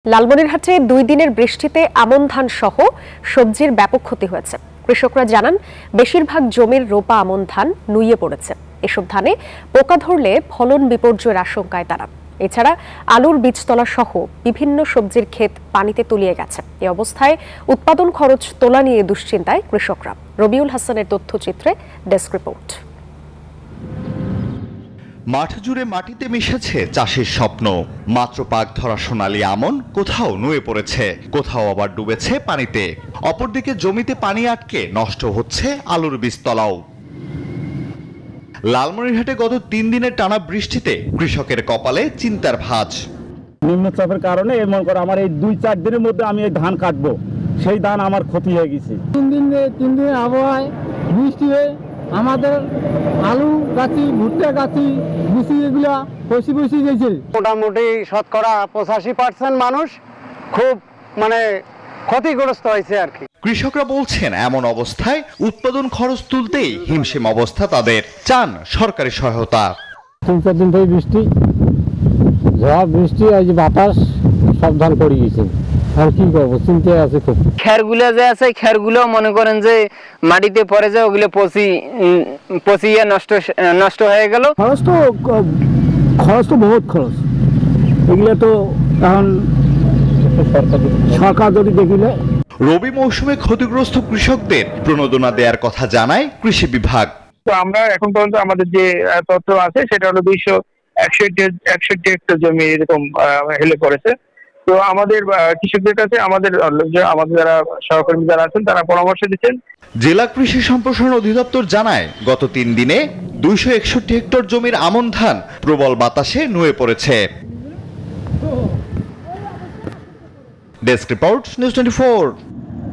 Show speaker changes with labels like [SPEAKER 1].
[SPEAKER 1] লালমনিরহাটে 2 দিনের বৃষ্টিতে আমন ধান সহ সবজির ব্যাপক ক্ষতি হয়েছে। কৃষকরা জানান, বেশিরভাগ জমির রোপা আমন ধান নুইয়ে পড়েছে। এসব ধানে পোকা ধরলে ফলন বিপর্যয়ের আশঙ্কায় তারা। এছাড়া আলুর বীজতলা সহ বিভিন্ন সবজির ক্ষেত পানিতে তলিয়ে গেছে। এই অবস্থায় উৎপাদন খরচ তোলা নিয়ে দুশ্চিন্তায় কৃষকরা। রবিউল হাসানের তথ্যচিত্রে ডেস্ক রিপোর্ট।
[SPEAKER 2] মাঠ জুড়ে মাটিতে মিশেছে চাষের স্বপ্ন। মাত্র পাক ধরা সোনালী আমন কোথাও নুয়ে পড়েছে, কোথাও আবার ডুবেছে পানিতে। অপরদিকে জমিতে পানি আটকে নষ্ট হচ্ছে আলুর বীজতলাও। লালমনিরহাটে গত 3 দিনের টানা বৃষ্টিতে কৃষকের কপালে চিন্তার ভাঁজ।
[SPEAKER 3] নিম্নচাপের কারণে মনে করো আমার এই 2-4 দিনের মধ্যে আমি এই ধান কাটবো, সেই ধান আমার ক্ষতি হয়ে গেছে।
[SPEAKER 4] 3 দিন আবহাওয়ায় বৃষ্টি হয়ে আমাদের আলু গাছি, ভুট্টা গাছি, বিচি এগুলা পচি গেছে।
[SPEAKER 5] মোটামুটি শতকরা 85% মানুষ খুব ক্ষতিগ্রস্ত হয়েছে আর কি।
[SPEAKER 2] কৃষকরা বলছেন, এমন অবস্থায় উৎপাদন খরচ তুলতেই হিমশিম অবস্থা তাদের। চান সরকারি সহায়তা।
[SPEAKER 4] 3-4 দিন থেকে বৃষ্টি, ঝড় বৃষ্টি, এই যে বাতাস, সব ধান পড়ে গেছে। আর কি করবো, চিন্তায় আছে খুব।
[SPEAKER 6] খেরগুলো যে আছে, খেরগুলো মনে করেন যে মাটিতে পড়ে যায়, ওগুলো পচিয়ে নষ্ট হয়ে গেল।
[SPEAKER 4] খরচ তো বহুত খরচ। এগুলো তো এখন সরকার যদি দেখিলে।
[SPEAKER 2] রবি মৌসুমে ক্ষতিগ্রস্ত কৃষকদের প্রণোদনা দেওয়ার কথা জানায় কৃষি বিভাগ।
[SPEAKER 7] তো আমরা এখন পর্যন্ত আমাদের যে তথ্য আছে সেটা হলো 261 হেক্টর জমি এরকম হেলে পড়েছে। তো আমাদের কৃষকদের কাছে আমাদের যারা সহকর্মী যারা আছেন তারা পরামর্শ দিচ্ছেন।
[SPEAKER 2] জেলা কৃষি সম্প্রসারণ অধিদপ্তর জানায়, গত 3 দিনে 261 হেক্টর জমির আমন ধান প্রবল বাতাসে নুয়ে পড়েছে। Desk report, news 24।